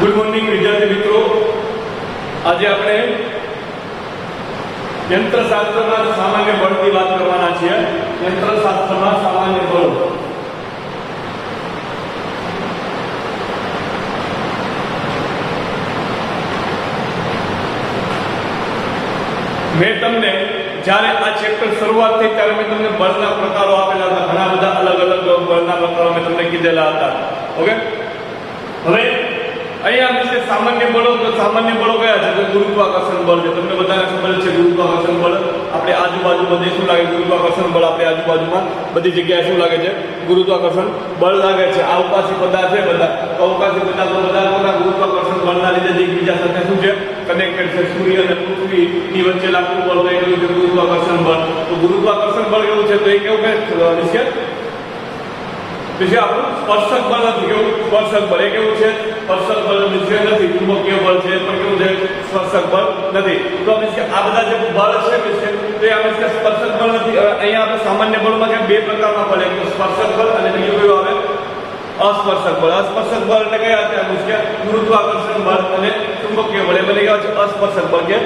Good morning વિદ્યાર્થી મિત્રો, આજે આપણે યંત્રશાસ્ત્રમાં સામાન્ય બળની વાત કરવાના છીએ. યંત્રશાસ્ત્રમાં સામાન્ય બળ. મેં તમને જ્યારે આ ચેપ્ટર શરૂઆત થઈ ત્યારે મેં તમને બળના પ્રકારો આપેલા હતા. ઘણા બધા અલગ અલગ બળના પ્રકારો મેં તમને કીધેલા હતા. ઓકે, હવે અહીંયા વિશે સામાન્ય બળો. તો સામાન્ય બળો કયા છે? તો ગુરુત્વાકર્ષણ બળ છે. તમને બધાને ખબર છે ગુરુત્વાકર્ષણ બળ આપણે આજુબાજુ બધે શું લાગે? ગુરુત્વાકર્ષણ બળ આપણે આજુબાજુમાં બધી જગ્યાએ શું લાગે છે? ગુરુત્વાકર્ષણ બળ લાગે છે. અવકાશી પદાર્થ છે બધા, અવકાશી પદાર્થો બધા ગુરુત્વાકર્ષણ બળના લીધે એકબીજા સાથે શું છે? કનેક્ટેડ છે. સૂર્ય અને પૃથ્વીની વચ્ચે લાગતું બળ કહેલું છે ગુરુત્વાકર્ષણ બળ. તો ગુરુત્વાકર્ષણ બળ કેવું છે? તો એ કેવું કે વિશે આપણું સ્પર્શક બળ નથી. કેવું? સ્પર્શક બળ. એ કેવું છે? સ્પર્શક બળ વિશે નથી. ચુંબકીય બળ છે પણ કેવું છે? સ્પર્શક બળ નથી. તો આ બધા જે બળ છે વિશે તો એ આપણે સ્પર્શક બળ નથી. અહીંયા આપણે સામાન્ય બળમાં કે બે પ્રકારના બળ, એક સ્પર્શક બળ અને બીજું કયું આવે? અસ્પર્શક બળ. અસ્પર્શક બળ એટલે કયા હતા? કે ગુરુત્વાકર્ષણ બળ અને ચુંબકીય બળ. એ બને કયા છે? અસ્પર્શક બળ. કે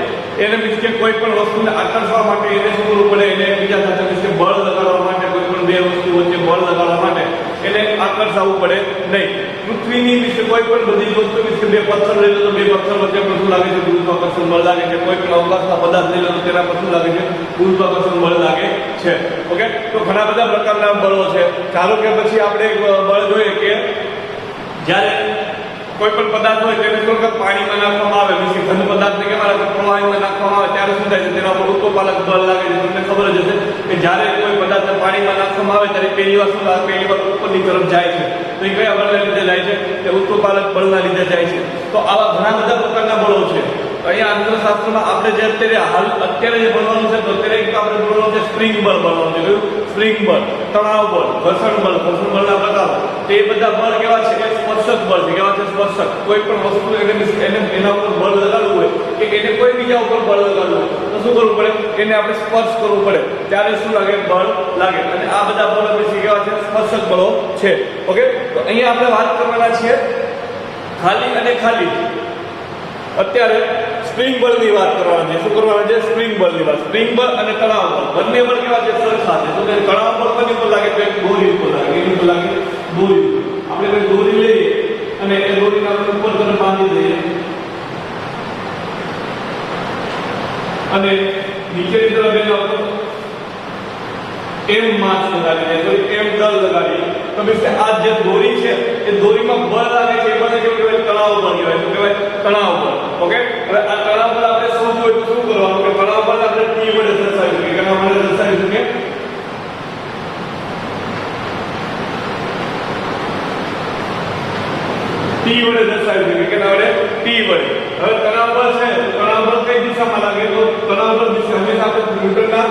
એને મીન્સ કે કોઈ પણ વસ્તુને આકર્ષવા માટે એને શું કરવું પડે? એને બીજા સાથે મીન્સ કે બળ લગાડવા માટે, કોઈ પણ બે વસ્તુ વચ્ચે બળ લગાડવા માટે એને આકર્ષાવવું પડે નહીં. પૃથ્વીની વિશે કોઈ પણ બધી વસ્તુ વિશે બે પથ્થર લઈ લો તો બે પથ્થર વચ્ચે પણ શું લાગે છે? ગુરુત્વાકર્ષણ બળ લાગે છે. કોઈ પણ અવકાશના પદાર્થ લઈ લો તો તેના પર શું લાગે છે? ગુરુત્વાકર્ષણ બળ લાગે છે. ઓકે, તો ઘણા બધા પ્રકારના બળો છે. ચાલો કે પછી આપણે બળ જોઈએ કે જ્યારે કોઈ પણ પદાર્થ હોય તેને શું વખત પાણીમાં નાખવામાં આવે, પછી ઘન પદાર્થને કેવા લાગે? પ્રવાહીમાં નાખવામાં આવે ત્યારે શું થાય છે? તેના પર ઉત્તોપાલક બળ લાગે છે. તમને ખબર જ હશે કે જ્યારે કોઈ પદાર્થને પાણીમાં નાખવામાં આવે ત્યારે પહેલી વાર શું લાગે? પહેલી વાર ઉપરની તરફ જાય છે. તો એ કયા બળના લીધે જાય છે? તે ઉત્તોપાલક બળના લીધે જાય છે. તો આવા ઘણા બધા પ્રકારના બળો છે. અહીંયા અંતરશાસ્ત્રમાં આપણે જે અત્યારે જે ભણવાનું છે તો અત્યારે એક આપણે ભણવાનું છે સ્પ્રિંગ બળ ભણવાનું છે. સ્પ્રિંગ બળ, તણાવ બળ, ઘર્ષણ બળના પ્રકારો. તો એ બધા બળ કેવા છે? કે સ્પર્શક બળ છે. કેવા છે? સ્પર્શક. કોઈ પણ વસ્તુ એને એના ઉપર બળ લગાડવું હોય કે એને કોઈ બીજા ઉપર બળ લગાડવું હોય તો શું કરવું પડે? એને આપણે સ્પર્શ કરવું પડે ત્યારે શું લાગે? બળ લાગે. અને આ બધા બળો પછી કેવા છે? સ્પર્શક બળો છે. ઓકે, તો અહીંયા આપણે વાત કરવાના છીએ ખાલી અને ખાલી અત્યારે સ્પ્રિંગ બળની વાત કરવાની છે. શું કરવાનું છે? સ્પ્રિંગ બળની વાત. સ્પ્રિંગ બળ અને તણાવ બળ બંને બળ કેવા છે? સરખા છે. તો તણાવ બળ કોની ઉપર લાગે? તો એક દોરી ઉપર લાગે. એની ઉપર લાગે દોરી. આપણે કોઈ દોરી લઈએ અને એ દોરીને આપણે ઉપર તરફ બાંધી દઈએ અને નીચેની તરફ એને એમ માસ લગાડીએ તો એમ દળ લગાડીએ તો બેસે આ જે દોરી છે એ દોરીમાં બળ લાગે છે. એ બને કેવું કહેવાય? તણાવ બળ કહેવાય. શું કહેવાય? તણાવ બળ. ઓકે, હવે આ તણાવ બળ આપણે શોધવું હોય તો શું કરવાનું? કે તણાવ બળ આપણે T વડે દર્શાવી શકીએ. કેના વડે દર્શાવી શકીએ? T વડે દર્શાવી શકીએ. કેના વડે? T વડે. હવે તણાવ બળ છે, તણાવ બળ કઈ દિશામાં લાગે? તો તણાવ બળ દિશા હંમેશા આપણે ન્યૂટનના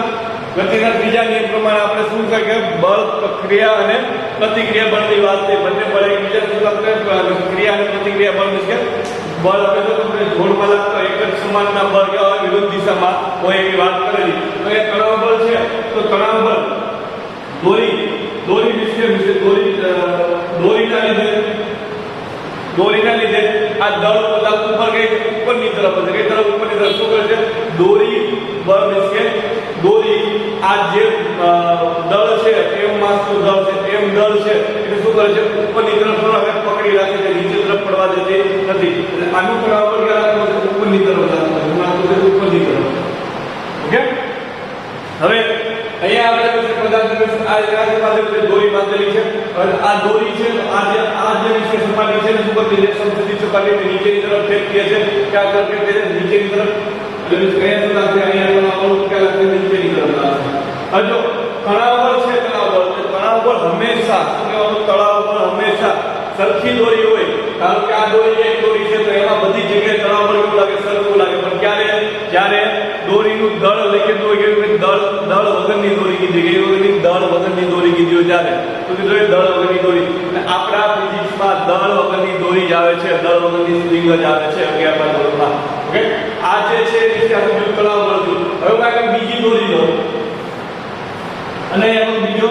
ગતિના ત્રીજા નિયમ પ્રમાણે આપણે શું કહે કે બળ, ક્રિયા અને પ્રતિક્રિયા બળની વાત છે. બંને બળ એકબીજા સાથે ક્રિયા અને પ્રતિક્રિયા બળ છે. બળ આપણે જો તમને જોડમાં લાગતા એક જ સમાનના બળ કેવા હોય? વિરુદ્ધ દિશામાં હોય એવી વાત કરેલી. તો એ તણાવ બળ છે. તો તણાવ બળ દોરીના લીધે આ દળ પદાર્થ ઉપર ગઈ ઉપરની તરફ હશે. કઈ તરફ? ઉપરની તરફ. શું કરે છે? દોરી બળ છે. દોરી આ જે દળ છે એમ માસનું દળ છે, એમ દળ છે એટલે શું કરે છે? ઉપરની તરફ પકડી રાખે છે. નીચે તરફ પડવા દેતી નથી. એટલે આનું તણાવ બળ ક્યાં રાખવું છે? ઉપરની તરફ રાખવું છે. ઉપરની તરફ. ઓકે, હવે અહીંયા આપણે પદાર્થ આ દોરી બાંધેલી છે. આ દોરી છે. આ જે વિશે સપાટી છે ને શું કરતી છે? સમજતી સપાટી નીચેની તરફ ફેંકીએ છે. ક્યાં કરકે તે નીચેની તરફ એટલે કયા શું લાગશે? અહીંયા તણાવ ક્યાં લાગશે? નીચેની તરફ લાગશે. હવે જો તણાવ બળ છે, તણાવ બળ હંમેશા શું કહેવાનું? તણાવ બળ હંમેશા સરખી દોરી હોય. ધારો કે આ દોરી એક દોરી છે તો એમાં બધી જગ્યાએ તણાવ બળ એવું લાગે? સરખું લાગે. પણ જ્યારે દોરીનું દળ લખેલું હોય કે દળ વગરની દોરી કીધી ગઈ હોય, દળ વગરની દોરી કીધી હોય ત્યારે તો કીધું દળ વગરની દોરી. અને આપણા ફિઝિક્સમાં દળ વગરની દોરી જ આવે છે. દળ વગરની સ્પ્રિંગ જ આવે છે 11મા ધોરણમાં. ઓકે, આ જે છે એ આપણે તણાવ બળ જોયું. હવે કાંઈક બીજી દોરી લો અને એનો બીજો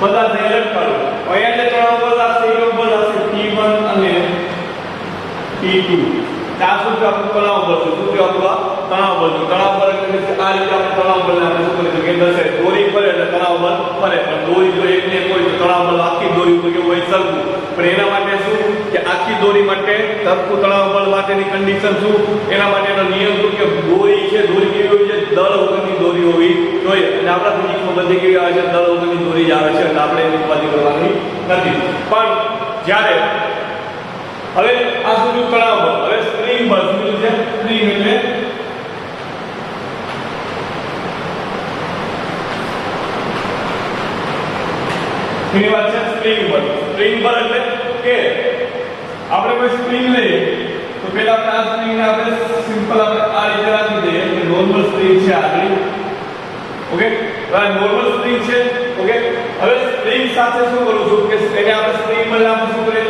પદાર્થ લટકાવો. અહીંયા જે તણાવ બળ લાગશે એ બળ લાગશે T1 અને T2 આ શું છે આપણું તણાવ બળ છે શું છે આપણું આ તણાવ બળ છે તણાવ બળ એટલે આ રીતે આપણે તણાવ બળને આપણે શું કરીશું કે દસે દોરી ફરે એટલે તણાવ બળ ફરે પણ દોરી જો એકને એક હોય તો તણાવ બળ આખી દોરી ઉપર કેવું હોય સરખું પણ એના માટે શું કે આખી દોરી માટે સરખું તણાવ બળ માટેની કન્ડિશન શું એના માટેનો નિયમ શું કે દોરી છે દોરી કેવી હોય છે દળ વગરની દોરી હોવી જોઈએ અને આપણા ફિઝિક્સમાં બધી કેવી આવે છે દળ વગરની દોરી જ આવે છે એટલે આપણે એની ઉપાધિ કરવાની નથી પણ જ્યારે હવે આ શું તણાવ બળ હવે સ્પ્રિંગ બળ શું છે સ્પ્રિંગ એટલે એની વાત છે સ્પ્રિંગ બળ એટલે કે આપણે કોઈ સ્પ્રિંગ લઈએ તો પહેલા આપણે આ સ્પ્રિંગને આપણે સિમ્પલ આપણે આ રીતે રાખી દઈએ કે નોર્મલ સ્પ્રિંગ છે આ ઓકે તો આ નોર્મલ સ્પ્રિંગ છે ઓકે હવે સ્પ્રિંગ સાથે શું કરું છું કે એને આપણે સ્પ્રિંગ બળને આપણે શું કરીએ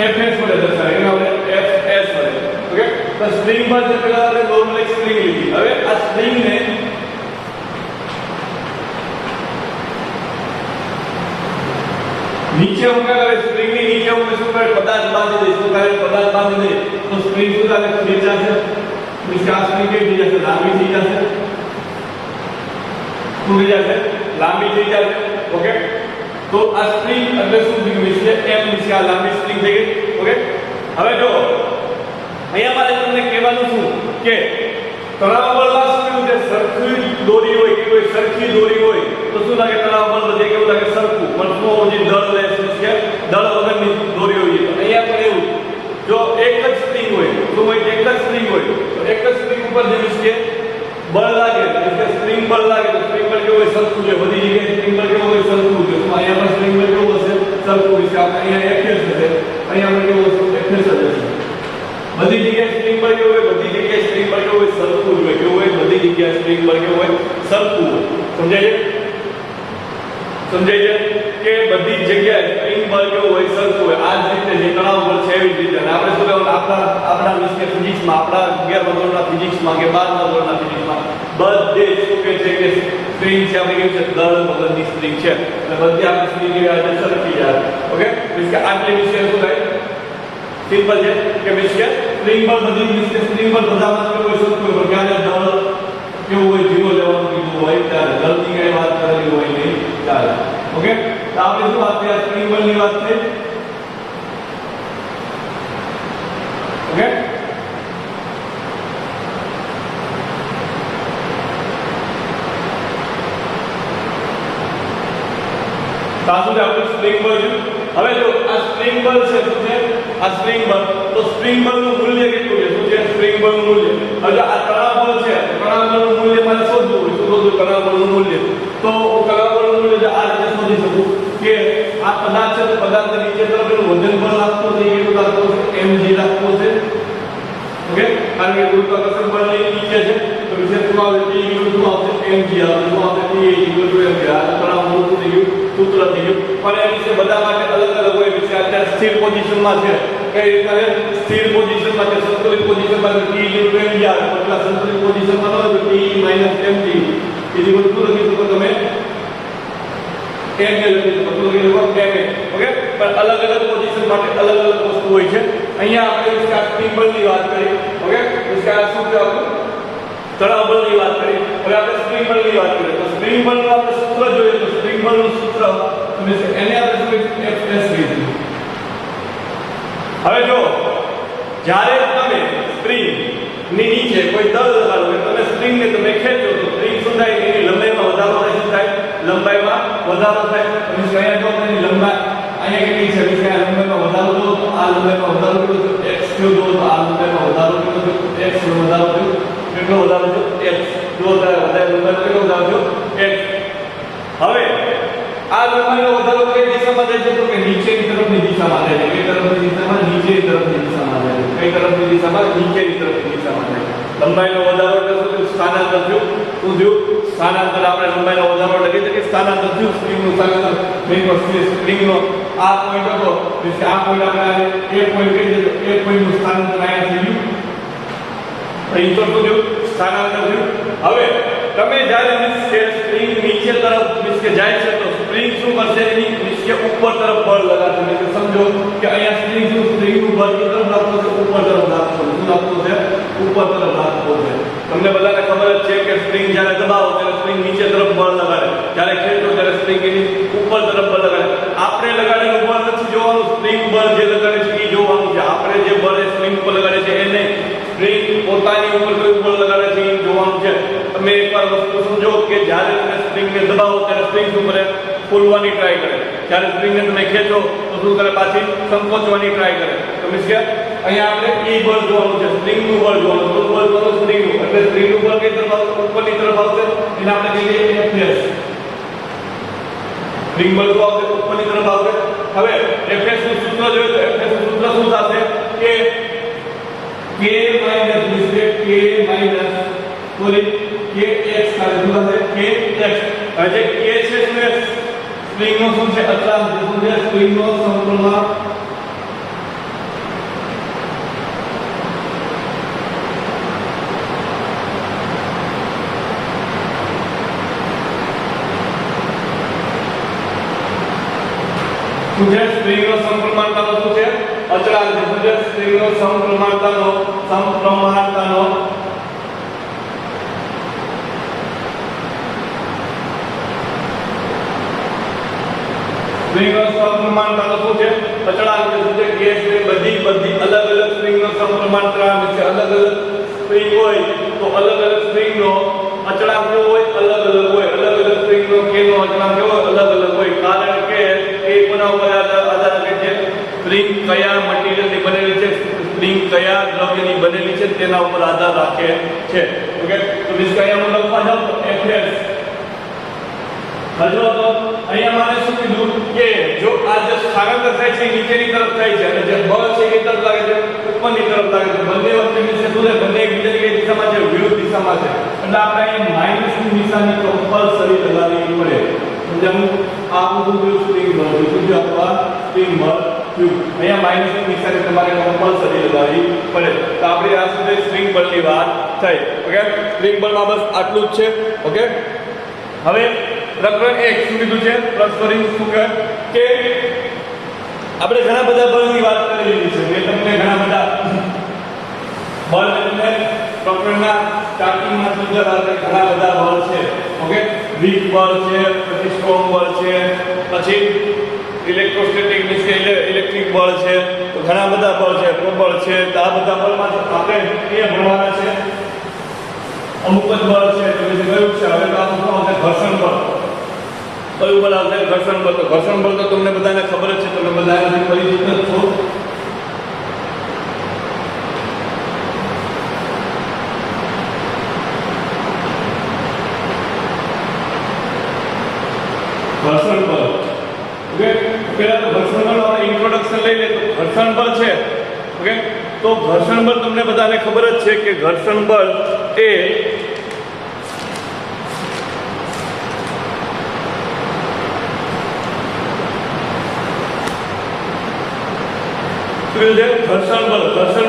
Fs વડે દર્શાવીએ એને આપણે Fs વડે ઓકે તો સ્પ્રિંગ બળ છે પહેલા આપણે નોર્મલ એક સ્પ્રિંગ લીધી હવે આ સ્પ્રિંગને નીચે ઉગાડે સ્પ્રિંગ ની નીચે હું શું કરે પદાર્થ બાંધી દે શું કરે પદાર્થ બાંધી દે તો સ્પ્રિંગ શું થાય ખીલી જશે વિકાસ ની કેવી થઈ જશે લાંબી થઈ જશે ખુલી જશે લાંબી થઈ જશે ઓકે તો આ સ્પ્રિંગ એટલે શું થઈ ગયું છે એમ છે આ લાંબી સ્પ્રિંગ થઈ ગઈ ઓકે હવે જો અહીંયા મારે તમને કહેવાનું શું કે તણાવ બળમાં શું છે સરખી દોરી હોય કે કોઈ સરખી દોરી હોય તો શું લાગે તણાવ બળ વધે કેવું લાગે સરખું પણ શું હોવું જોઈએ દળ લે છે દળ વગરની દોરી હોય તો અહીંયા પણ એવું જો એક જ સ્પ્રિંગ હોય તો એક જ સ્પ્રિંગ હોય તો એક જ સ્પ્રિંગ ઉપર જે છે બળ લાગે એટલે સ્પ્રિંગ બળ લાગે તો સ્પ્રિંગ બળ કેવું હોય સરખું છે બધી જગ્યાએ સ્પ્રિંગ બળ કેવું હોય સરખું છે તો અહીંયા પણ સ્પ્રિંગ બળ કેવું હશે સરખું છે આપણે અહીંયા Fs હશે અહીંયા પણ કેવું હશે Fs હશે બધી જગ્યાએ સ્પ્રિંગ બળ કેવું હોય બધી જગ્યાએ સ્પ્રિંગ બળ કેવું હોય સરખું હોય કેવું હોય બધી જગ્યાએ સ્પ્રિંગ બળ કેવું હોય સરખું હોય સમજાય છે કે બધી જગ્યાએ સ્પ્રિંગ બળ કેવું હોય સરખું હોય આ જ રીતે જે તણાવ બળ છે એવી જ રીતે અને આપણે શું કહેવાનું આપણા વિષય ફિઝિક્સમાં આપણા 11મા ધોરણના ફિઝિક્સમાં કે 12મા ધોરણના ફિઝિક્સમાં બધે શું કહે છે કે સ્પ્રિંગ છે આપણે કેવું છે દળ વગરની સ્પ્રિંગ છે એટલે બધી આપણી સ્પ્રિંગ કેવી આવે સરખી જાય ઓકે મીન્સ કે આટલી વિષય શું થાય સિમ્પલ છે કે મીન્સ કે સ્પ્રિંગ બળ બધી મીન્સ કે સ્પ્રિંગ બળ બધામાં કેવું હોય સરખું હોય પણ ક્યારે દળ કેવું હોય જીરો લેવાનું કીધું હોય ત્યારે દળની કઈ વાત કરેલી હોય નહીં ચાલે ઓકે તો આપણે શું વાત કરી સ્પ્રિંગ બળની વાત છે ઓકે સાચું છે આપણું સ્પ્રિંગ બળ છે હવે જો આ સ્પ્રિંગ બળ છે શું છે આ સ્પ્રિંગ બળ તો સ્પ્રિંગ બળનું મૂલ્ય કેટલું છે શું છે સ્પ્રિંગ બળનું મૂલ્ય હવે જો આ તણાવ બળ છે તણાવ બળનું મૂલ્ય મારે શોધવું હોય શું શોધવું તણાવ બળનું મૂલ્ય તો તણાવ બળનું મૂલ્ય જો આ રીતે શોધી શકું કે આ પદાર્થ છે પદાર્થ નીચે તરફ એનું વજન બળ લાગતો છે કેટલું લાગતો છે mg લાગતો છે ઓકે કારણ કે ગુરુત્વાકર્ષણ બળ નીચે છે તો વિશે શું આવે T શું આવશે mg આવે શું આવશે T mg આ તણાવ બળ શું થઈ ગયું સૂત્ર થઈ ગયું પણ એ વિશે બધા માટે અલગ અલગ હોય વિશે અત્યારે સ્થિર પોઝિશનમાં છે કઈ રીતે સ્થિર પોઝિશનમાં છે સંતુલિત પોઝિશનમાં છે T mg આવે એટલે સંતુલિત પોઝિશનમાં હોય તો T mg બીજી વસ્તુ લખી શકો તમે m લખી શકો તો લખી શકો m ઓકે પણ અલગ અલગ પોઝિશન માટે અલગ અલગ વસ્તુ હોય છે અહીંયા આપણે વિશે આ સ્પ્રિંગ બળની વાત કરી ઓકે વિશે આ શું કહેવાય તણાવ બળની વાત કરી હવે આપણે સ્પ્રિંગ બળની વાત કરીએ તો સ્પ્રિંગ બળનું આપણે સૂત્ર જોઈએ તો સ્પ્રિંગ બળનું સૂત્ર તમે એને આપણે શું Fs કહીશું હવે જો જ્યારે તમે સ્પ્રિંગ ની નીચે કોઈ દળ લગાડો તમે સ્પ્રિંગ ને તમે ખેંચો તો સ્પ્રિંગ શું થાય એની લંબાઈમાં વધારો થાય શું થાય લંબાઈમાં વધારો થાય તમે કયા જો એની લંબાઈ અહીંયા કેટલી છે કે આ લંબાઈમાં વધારો જો તો આ લંબાઈમાં વધારો કેટલો છે x જો તો આ લંબાઈમાં વધારો કેટલો છે x નો વધારો થયો કેટલો વધારો થયો x જો વધારે લંબાઈનો કેટલો વધારો થયો x હવે આ લંબાઈનો વધારો કઈ દિશામાં થાય છે તો કે નીચેની તરફની દિશામાં થાય છે કઈ તરફની દિશામાં નીચેની તરફની દિશામાં થાય છે કઈ તરફની દિશામાં નીચેની તરફની દિશામાં થાય છે લંબાઈનો વધારો એટલે શું સ્થાનાંતર થયું શું થયું સ્થાનાંતર આપણે લંબાઈનો વધારો એટલે કહીએ કે સ્થાનાંતર થયું સ્પ્રિંગનું સ્થાનાંતર સ્પ્રિંગનો આ પોઈન્ટ હતો એટલે આ પોઈન્ટ આપણે એ પોઈન્ટ કહી દઈએ એ પોઈન્ટનું સ્થાનાંતર અહીંયા થઈ ગયું અહીં તો શું થયું સ્થાનાંતર થયું હવે તમે જ્યારે મીન્સ કે સ્પ્રિંગ નીચે તરફ મીન્સ કે જાય છે તો સ્પ્રિંગ શું કરશે એની મીન્સ કે ઉપર તરફ બળ લગાડશે મીન્સ કે સમજો કે અહીંયા સ્પ્રિંગનું બળ ની તરફ લાગતો છે ઉપર તરફ લાગતો છે શું લાગતો છે ઉપર તરફ લાગતો છે તમને બધાને ખબર જ છે કે સ્પ્રિંગ જ્યારે દબાવો ત્યારે સ્પ્રિંગ નીચે તરફ બળ લગાડે જ્યારે ખેંચો ત્યારે સ્પ્રિંગ એની ઉપર તરફ બળ લગાડે આપણે લગાડેલું બળ નથી જોવાનું સ્પ્રિંગ બળ જે લગાડે છે એ જોવાનું છે આપણે જે બળ સ્પ્રિંગ ઉપર લગાડે છે એ નહીં સ્પ્રિંગ પોતાની ઉપર કયું બળ લગાડે છે એ જોવાનું છે તમે એકવાર વસ્તુ સમજો કે જ્યારે તમે સ્પ્રિંગને દબાવો ત્યારે સ્પ્રિંગ શું કરે ખોલવાની ટ્રાય કરે જ્યારે સ્પ્રિંગને તમે ખેંચો તો શું કરે પાછી સંકોચવાની ટ્રાય કરે તો મીન્સ કે અહીંયા આપણે એ બળ જોવાનું છે સ્પ્રિંગનું બળ જોવાનું તો બળ જોવાનું સ્પ્રિંગનું એટલે સ્પ્રિંગનું બળ કઈ તરફ આવશે ઉપરની તરફ આવશે એને આપણે કહીએ એફએસ સ્પ્રિંગ બળ શું આવશે ઉપરની તરફ આવશે હવે એફએસ નું સૂત્ર જોઈએ તો એફએસ નું સૂત્ર શું થશે કે k માઈનસ મીન્સ કે k માઈનસ સોરી kx થાય શું થશે kx હવે જે k છે શું છે સ્પ્રિંગ નો શું છે અચળાંક શું છે સ્પ્રિંગ નો સમપ્રમાણ સુજે સ્પ્રિંગ નો સમપ્રમાણતાનો શું છે અચળાંક છે સુજે સ્પ્રિંગ નો સમપ્રમાણતાનો સ્પ્રિંગ નો સમપ્રમાણતાનો શું છે અચળાંક છે સુજે કે સ્પ્રિંગ બધી અલગ અલગ સ્પ્રિંગ નો સમપ્રમાણતા છે અલગ અલગ સ્પ્રિંગ હોય તો અલગ અલગ સ્પ્રિંગ નો અચળાંક કેવો હોય અલગ અલગ સ્પ્રિંગ નો k નો અચળાંક કેવો અલગ હોય કારણ કે એ કોના ઉપર આધાર રાખે છે સ્પ્રિંગ કયા મટીરીયલની બનેલી છે સ્પ્રિંગ કયા દ્રવ્યની બનેલી છે તેના ઉપર આધાર રાખે છે ઓકે તો મીન્સ કે અહીંયા હું લખવા જાઉં તો Fs હજુ તો અહીંયા મારે શું કીધું કે જો આ જે સ્થાનાંતર થાય છે નીચેની તરફ થાય છે અને જે બળ છે એ તરફ લાગે છે ઉપરની તરફ લાગે છે બંને વચ્ચે મીન્સ શું છે બંને એકબીજાની કઈ દિશામાં છે વિરુદ્ધ દિશામાં છે એટલે આપણે અહીંયા માઈનસની નિશાની કમ્પલસરી લગાવવી પડે સમજાયું આ બધું સ્પ્રિંગ બળ શું છે અથવા સ્પ્રિંગ બળ અહીંયા માઈનસની નિશાની તમારે કમ્પલસરી લગાવવી પડે તો આપણે આ સુધી સ્પ્રિંગ બળની વાત થઈ ઓકે સ્પ્રિંગ બળમાં બસ આટલું જ છે ઓકે હવે પ્રકરણ 1 શું કીધું છે પ્રકરણ શું કહે કે આપણે ઘણા બધા બળની વાત કરેલી છે મેં તમને ઘણા બધા બળ એટલે પ્રકરણના સ્ટાર્ટિંગમાં સમજાવ્યા કે ઘણા બધા બળ છે ઓકે વીક બળ છે પછી સ્ટ્રોંગ બળ છે પછી ઇલેક્ટ્રોસ્ટેટિક મીન્સ કે ઇલેક્ટ્રિક બળ છે તો ઘણા બધા બળ છે પ્રબળ છે તો આ બધા બળમાં આપણે એ ભણવાના છે અમુક જ બળ છે તો જે કયું છે હવે તો આ શું આવશે ઘર્ષણ બળ કયું બળ આવશે ઘર્ષણ બળ તો ઘર્ષણ બળ તો તમને બધાને ખબર જ છે તમે બધા એનાથી પરિચિત જ છો ઘર્ષણ બળ ઓકે પહેલા તો ઘર્ષણ બળનો આપણે ઇન્ટ્રોડક્શન લઈ લે તો ઘર્ષણ બળ છે ઓકે તો ઘર્ષણ બળ તમને બધાને ખબર જ છે કે ઘર્ષણ બળ એ ઘર્ષણ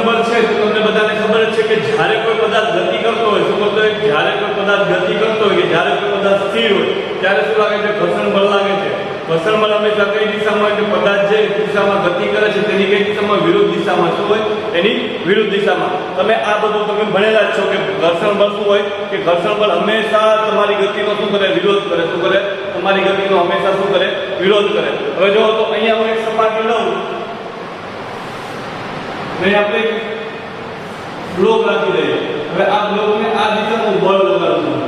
બળ છે તો તમને બધાને ખબર જ છે કે જ્યારે કોઈ પદાર્થ ગતિ કરતો હોય શું કરતો હોય જ્યારે કોઈ પદાર્થ ગતિ કરતો હોય કે જ્યારે કોઈ પદાર્થ સ્થિર હોય ત્યારે શું લાગે છે ઘર્ષણ બળ લાગે છે ઘર્ષણ બળ હંમેશા કઈ દિશામાં જે પદાર્થ જે દિશામાં ગતિ કરે છે તેની કઈ દિશામાં વિરુદ્ધ દિશામાં શું હોય એની વિરુદ્ધ દિશામાં તમે આ બધું તમે ભણેલા જ છો કે ઘર્ષણ બળ શું હોય કે ઘર્ષણ બળ હંમેશા તમારી ગતિનો શું કરે વિરોધ કરે શું કરે તમારી ગતિનો હંમેશા શું કરે વિરોધ કરે હવે જો તો અહીંયા હું એક સપાટી લઉં મેં આપણે બ્લોક રાખી દઈએ હવે આ બ્લોકને આ દિશામાં બળ લગાડું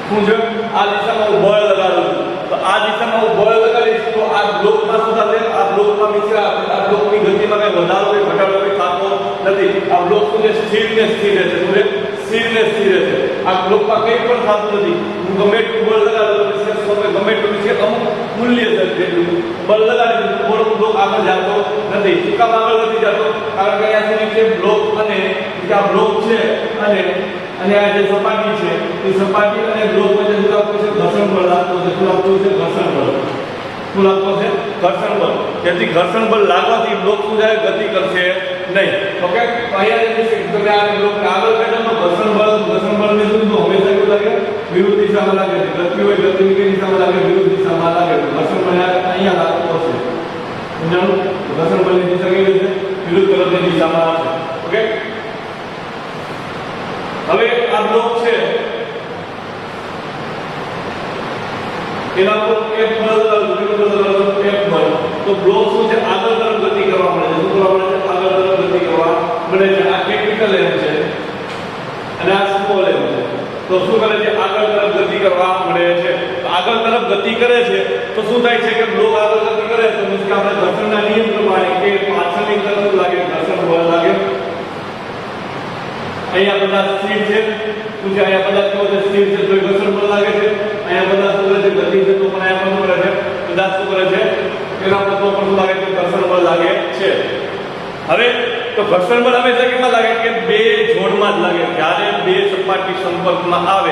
છું શું છે આ દિશામાં હું બળ લગાડું છું તો આ દિશામાં હું બળ લગાડીશ તો આ બ્લોકમાં શું થશે આ બ્લોકમાં મિશ્ર આ બ્લોકની ગતિમાં કઈ વધારો કે ઘટાડો કઈ થતો નથી આ બ્લોક શું છે સ્થિર રહેશે શું છે સ્થિર રહેશે આ બ્લોકમાં કંઈ પણ થતું નથી હું ગમે એટલું બળ લગાડું તો ગમે એટલું છે અમુક મૂલ્ય છે જેટલું બળ લગાડી દીધું બ્લોક આગળ જતો નથી શું કામ આગળ નથી જતો કારણ કે અહીંયા સુધી છે બ્લોક અને આ બ્લોક છે અને આ જે સપાટી છે એ સપાટી અને બ્લોક વચ્ચે શું લાગતું છે ઘર્ષણ બળ લાગતું છે શું લાગતું છે ઘર્ષણ બળ શું લાગતું છે ઘર્ષણ બળ જેથી ઘર્ષણ બળ લાગવાથી બ્લોક શું જાય ગતિ કરશે નહીં. ઓકે, તો અહીંયા જે તમે આ બ્લોક આગળ બેઠો તો ઘર્ષણ બળને શું તો હંમેશા કેવું લાગે વિરુદ્ધ દિશામાં લાગે છે. ગતિ હોય ગતિની કઈ દિશામાં લાગે વિરુદ્ધ દિશામાં લાગે છે. ઘર્ષણ બળ અહીંયા લાગતો હશે. સમજાણું? ઘર્ષણ બળની દિશા કેવી છે? વિરુદ્ધ તરફની દિશામાં હશે. ઓકે, હવે આ બ્લોક છે એના પર F બળ તો બ્લોક શું છે આગળ તરફ ગતિ કરવા મળે છે. શું કરવા મળે છે? આગળ તરફ ગતિ કરવા મળે છે. આ કેપિટલ M છે અને આ સ્મોલ m છે. તો શું કરે છે? આગળ તરફ ગતિ કરવા મળે છે. તો આગળ તરફ ગતિ કરે છે તો શું થાય છે કે બ્લોક આગળ ગતિ કરે તો મીન્સ કે આપણે ઘર્ષણના નિયમ પ્રમાણે કે પાછળની તરફ શું લાગે? ઘર્ષણ બળ લાગે. અહીંયા બધા સ્થિર છે. શું છે? અહીંયા બધા કેવો છે? સ્થિર છે તો ઘર્ષણ બળ લાગે છે. અહીંયા બધા શું કરે છે? ગતિ છે તો પણ અહીંયા પણ કરે છે. બધા શું કરે છે? એના પર તો પણ લાગે છે ઘર્ષણ બળ લાગે છે. હવે તો ઘર્ષણ બળ હંમેશા કેમાં લાગે કે બે જોડમાં જ લાગે. જ્યારે બે સપાટી સંપર્કમાં આવે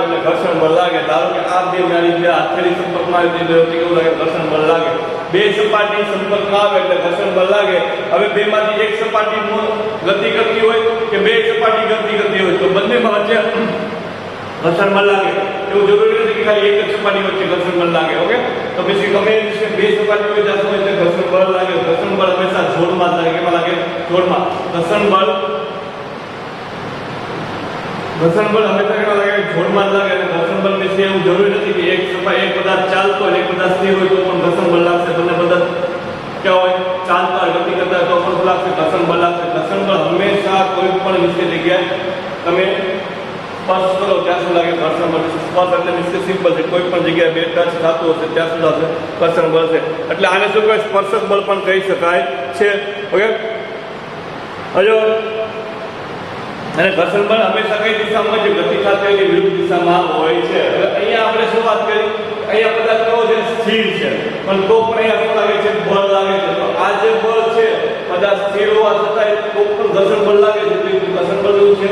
એટલે ઘર્ષણ બળ લાગે. ધારો કે આ બે નાની બે હથેળી સંપર્કમાં આવે તો કેવું લાગે? ઘર્ષણ બળ લાગે. બે સપાટી સંપર્કમાં આવે એટલે ઘર્ષણ બળ લાગે. હવે બેમાંથી એક સપાટી ગતિ કરતી હોય કે બે સપાટી ગતિ કરતી હોય તો બંનેમાં વચ્ચે ઘર્ષણ બળ લાગે. એવું જરૂરી નથી કે ખાલી એક જ સપાટી વચ્ચે ઘર્ષણ બળ લાગે. ઓકે, તો પછી ગમે છે બે સપાટી વચ્ચે જતો હોય તો ઘર્ષણ બળ લાગે. ઘર્ષણ બળ હંમેશા જોડમાં જ લાગે. કેમાં લાગે? જોડમાં. ઘર્ષણ બળ હંમેશા કેમાં લાગે? જોડમાં જ લાગે. અને ઘર્ષણ બળ વિશે એવું જરૂરી નથી કે એક પદાર્થ ચાલતો હોય એક પદાર્થ સ્થિર હોય તો પણ ઘર્ષણ બળ લાગશે. બંને પદાર્થ કેવા હોય? ચાલતા હોય ગતિ કરતા હોય તો પણ લાગશે ઘર્ષણ બળ લાગશે. ઘર્ષણ બળ હંમેશા કોઈ પણ વિશે જગ્યાએ તમે સ્પર્શ કરો ત્યાં શું લાગે? ઘર્ષણ બળ. સ્પર્શ એટલે મીન્સ કે સિમ્પલ છે. કોઈ પણ જગ્યાએ બે ટચ થતું હશે ત્યાં સુધી હશે ઘર્ષણ બળ છે. એટલે આને શું કહેવાય? સ્પર્શક બળ પણ કહી શકાય છે. ઓકે, હજો અને ઘર્ષણ બળ હંમેશા કઈ દિશામાં હોય છે? ગતિ સાથે એની વિરુદ્ધ દિશામાં હોય છે. હવે અહીંયા આપણે શું વાત કરી? અહીંયા પદાર્થ કેવો છે? સ્થિર છે. પણ તો પણ અહીંયા શું લાગે છે? બળ લાગે છે. તો આ જે બળ છે પદાર્થ સ્થિર હોવા છતાં તો પણ ઘર્ષણ બળ લાગે છે. તો ઘર્ષણ બળ કેવું છે?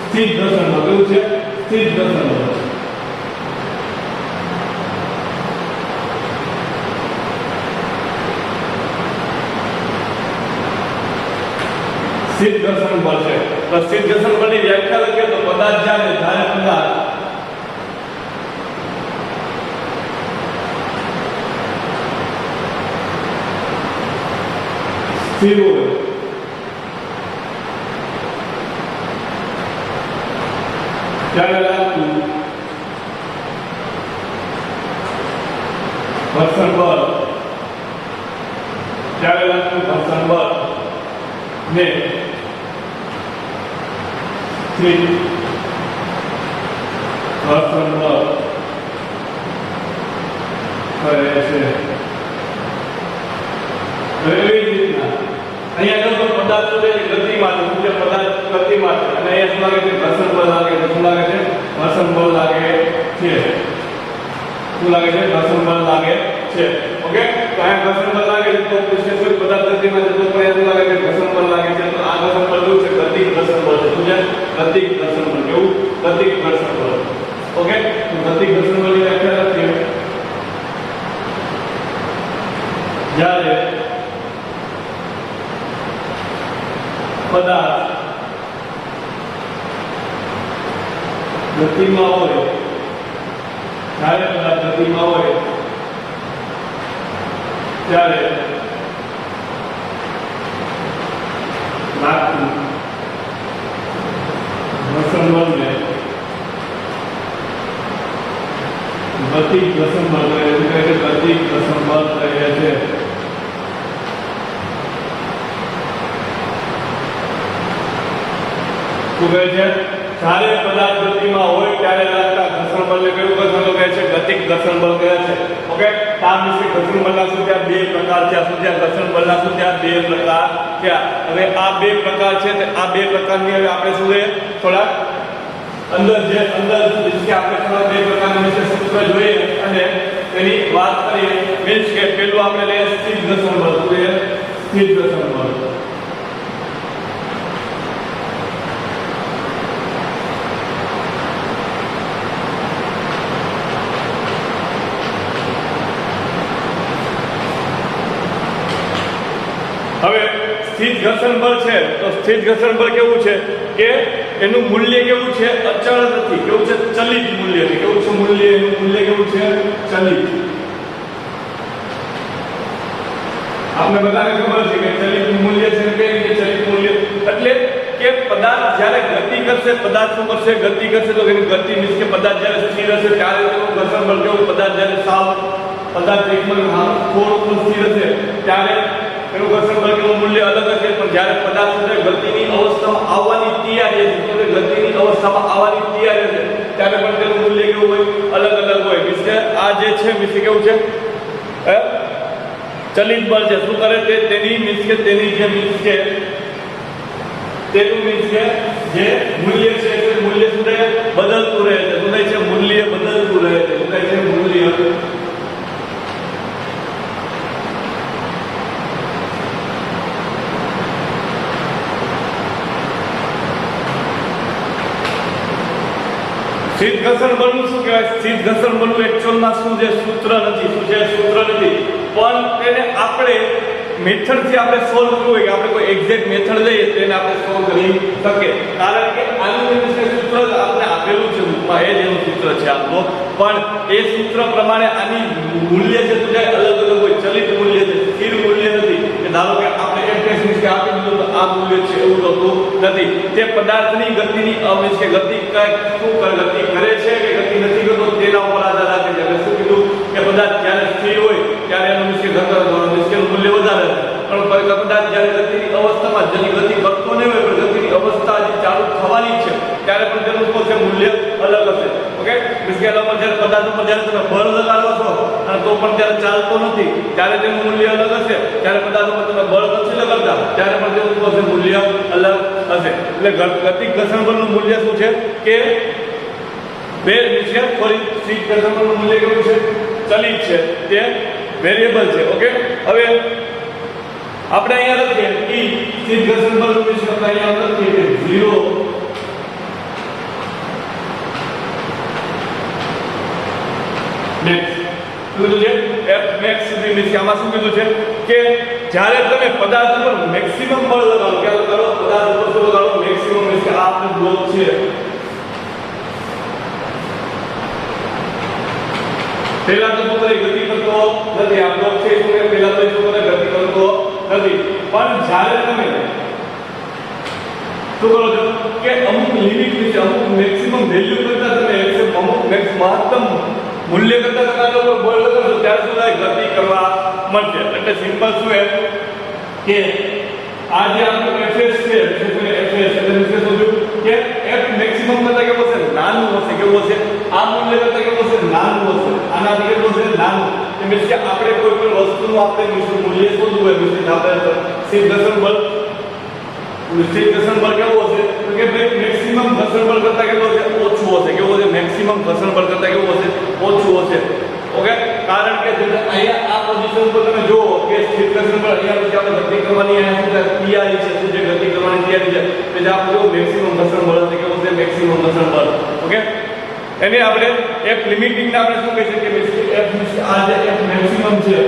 સ્થિર ઘર્ષણ બળ. કેવું છે? સ્થિર ઘર્ષણ બળ. સ્થિર ઘર્ષણ બળ છે. તો સ્થિર ઘર્ષણ બળની વ્યાખ્યા લખીએ તો પદાર્થ જ્યારે પદાર્થ સ્થિર હોય ત્યારે લાગતું ઘર્ષણ બળ ને સ્થિર ઘર્ષણ બળ કરે છે. એવી જ રીતના અહીંયા જો પદાર્થ છે ગતિમાં છે. પદાર્થ ગતિમાં છે અને અહીંયા શું લાગે છે? ઘર્ષણ બળ લાગે છે. શું લાગે છે? ઘર્ષણ બળ લાગે છે. શું લાગે છે? ઘર્ષણ બળ લાગે છે. ઓકે, તો અહીંયા ઘર્ષણ બળ લાગે છે તો કોઈ પદાર્થ ગતિમાં છે તો અહીંયા શું લાગે છે? ઘર્ષણ બળ લાગે છે. તો આ ઘર્ષણ બળ શું છે? ગતિક ઘર્ષણ બળ છે. શું છે? ગતિક ઘર્ષણ બળ. કેવું? ગતિક ઘર્ષણ બળ. ઓકે, તો ગતિક ઘર્ષણ બળની વ્યાખ્યા લખીએ. જ્યારે પદાર્થ ગતિમાં હોય ત્યારે લાગતું ઘર્ષણ બળને ગતિક ઘર્ષણ બળ કહે છે. ગતિક ઘર્ષણ બળ કહે છે. શું કહે છે? જ્યારે પદાર્થ ગતિમાં હોય ત્યારે લાગતા ઘર્ષણ બળને કયું ઘર્ષણ બળ કહે છે? ગતિક ઘર્ષણ બળ કહે છે. ઓકે, આ વિશે ઘર્ષણ બળના શું થયા? બે પ્રકાર છે. શું થયા? ઘર્ષણ બળના શું થયા? બે પ્રકાર થયા. હવે આ બે પ્રકાર છે તે આ બે પ્રકારની હવે આપણે શું છે થોડા અંદર જે આપણે થોડા બે પ્રકારના વિશે સૂત્ર જોઈએ અને એની વાત કરીએ. મીન્સ કે પેલું આપણે લઈએ સ્થિર ઘર્ષણ બળ. શું છે? સ્થિર ઘર્ષણ બળ. ઘર્ષણ બળ છે તો સ્થિર ઘર્ષણ બળ કેવું છે કે એનું મૂલ્ય કેવું છે અચળ નથી, કેવું છે ચલિત મૂલ્ય છે, કેવું છે મૂલ્ય, એનું મૂલ્ય કેવું છે ચલિત. આપણે બધાને ખબર છે કે ચલિત મૂલ્ય છે કઈ રીતે ચલિત મૂલ્ય એટલે કે પદાર્થ જ્યારે ગતિ કરશે, પદાર્થ શું કરશે ગતિ કરશે તો એની ગતિ મીન્સ કે પદાર્થ જ્યારે સ્થિર હશે ત્યારે તેનું ઘર્ષણ બળ કેવું, પદાર્થ જ્યારે સાવ પદાર્થ એકદમ થોડું સ્થિર હશે ત્યારે એનું ઘર્ષણ બળ કેવું મૂલ્ય અલગ હશે, પણ જ્યારે પદાર્થ ગતિની અવસ્થામાં આવવાની તૈયારી હશે, ગતિની અવસ્થામાં આવવાની તૈયારી હશે ત્યારે પણ તેનું મૂલ્ય કેવું હોય અલગ અલગ હોય. મીન્સ કે આ જે છે મીન્સ કેવું છે ચલિત બળ છે. શું કરે તે તેની મીન્સ કે તેની જે મીન્સ કે તેનું મીન્સ કે જે મૂલ્ય છે તે મૂલ્ય શું રહે બદલતું રહે છે. શું થાય છે મૂલ્ય બદલતું રહે છે. શું થાય છે મૂલ્ય સ્થિર ઘર્ષણ બળનું શું કહેવાય, સ્થિર ઘર્ષણ બળનું એક્ચ્યુઅલમાં શું છે સૂત્ર નથી, શું છે સૂત્ર નથી, પણ તેને આપણે મેથડથી આપણે સોલ્વ કરવું હોય કે આપણે કોઈ એક્ઝેક્ટ મેથડ લઈએ તો એને આપણે સોલ્વ કરી શકીએ, કારણ કે આનું સૂત્ર આપણે આપેલું છે બુકમાં, એ જ એનું સૂત્ર છે આપણું, પણ એ સૂત્ર પ્રમાણે આની મૂલ્ય છે તો અલગ અલગ હોય, ચલિત મૂલ્ય છે, સ્થિર મૂલ્ય નથી કે ધારો કે આપણે એફએસ મીન્સ કે આપી દીધું તો આ મૂલ્ય છે એવું હોતું નથી. તે પદાર્થની ગતિની મીન્સ કે ગતિ શું ગતિ કરે છે કે ગતિ નથી કરતો તેના ઉપર આધાર રાખે છે. એટલે શું કીધું કે પદાર્થ જ્યારે સ્થિર હોય ત્યારે એનું મીન્સ કે મૂલ્ય વધારે છે, પણ પદાર્થ જ્યારે ગતિની અવસ્થામાં જેની ગતિ કરતો નહીં હોય પણ ગતિની અવસ્થા હજી ચાલુ થવાની છે ત્યારે પણ તેનું શું છે મૂલ્ય અલગ હશે. ઓકે, મીન્સ કે એના પર જ્યારે પદાર્થ ઉપર જ્યારે તમે બળ લગાડો છો અને તો પણ જ્યારે ચાલતો નથી ત્યારે તેનું મૂલ્ય અલગ હશે, જ્યારે પદાર્થ ઉપર તમે બળ નથી લગાડતા ત્યારે પણ તેનું શું હશે મૂલ્ય અલગ હશે. એટલે ગતિ ઘર્ષણ બળનું મૂલ્ય શું છે કે બે છે, ફરી સ્થિર ઘર્ષણ બળનું મૂલ્ય કેવું છે ચલિત છે, તે વેરિયેબલ છે. ઓકે, હવે આપણે અહીંયા લખીએ કે સ્થિર ઘર્ષણ બળ વિશે આપણે અહીંયા લખીએ કે 0 મેક્સ કીધું છે f max સુધી મીન્સ કે આમાં શું કીધું છે કે જ્યારે તમે પદાર્થ ઉપર મેક્સિમમ બળ લગાડો, કે લગાડો પદાર્થ ઉપર શું લગાડો મેક્સિમમ મીન્સ કે આ આપણો બ્લોક છે પહેલા તો શું કરે ગતિ કરતો નથી, આ બ્લોક છે શું કે પહેલા તો શું કરે ગતિ કરતો નથી, પણ જ્યારે તમે શું કરો છો કે અમુક લિમિટ વિશે અમુક મેક્સિમમ વેલ્યુ કરતા તમે અમુક મહત્તમ મૂલ્ય કરતા તમારા ઉપર બળ લગાડશો ત્યારે શું થાય ગતિ કરવા મળશે. એટલે સિમ્પલ શું છે કે આ જે આપણું fs છે fs એટલે શું કે f મેક્સિમમ કરતા કેવો હશે નાનું હશે, કેવું હશે આ મૂલ્ય કરતા કેવું હશે નાનું હશે, આનાથી કેટલું હશે નાનું. એ મીન્સ કે આપણે કોઈ પણ વસ્તુનું આપણે મૂલ્ય શોધવું હોય મીન્સ કે આપણે સ્થિર ઘર્ષણ બળ કેવું હશે તો કે ભાઈ મેક્સિમમ ઘર્ષણ બળ કરતા કેટલું હશે ઓછું હશે, કેવું હશે મેક્સિમમ ઘર્ષણ બળ કરતા કેવું હશે ઓછું હશે. ઓકે, કારણ કે અહીંયા આ પોઝિશન પર તમે જુઓ કે સ્થિર ઘર્ષણ બળ અહીંયા પછી આપણે ગતિ કરવાની તૈયારી છે, શું છે ગતિ કરવાની તૈયારી છે, એટલે આપણે મેક્સિમમ ઘર્ષણ બળ હશે, કેવું હશે મેક્સિમમ ઘર્ષણ બળ. ઓકે, એને આપણે f લિમિટિંગ ને આપણે શું કહી શકીએ કે f આ જે f મેક્સિમમ છે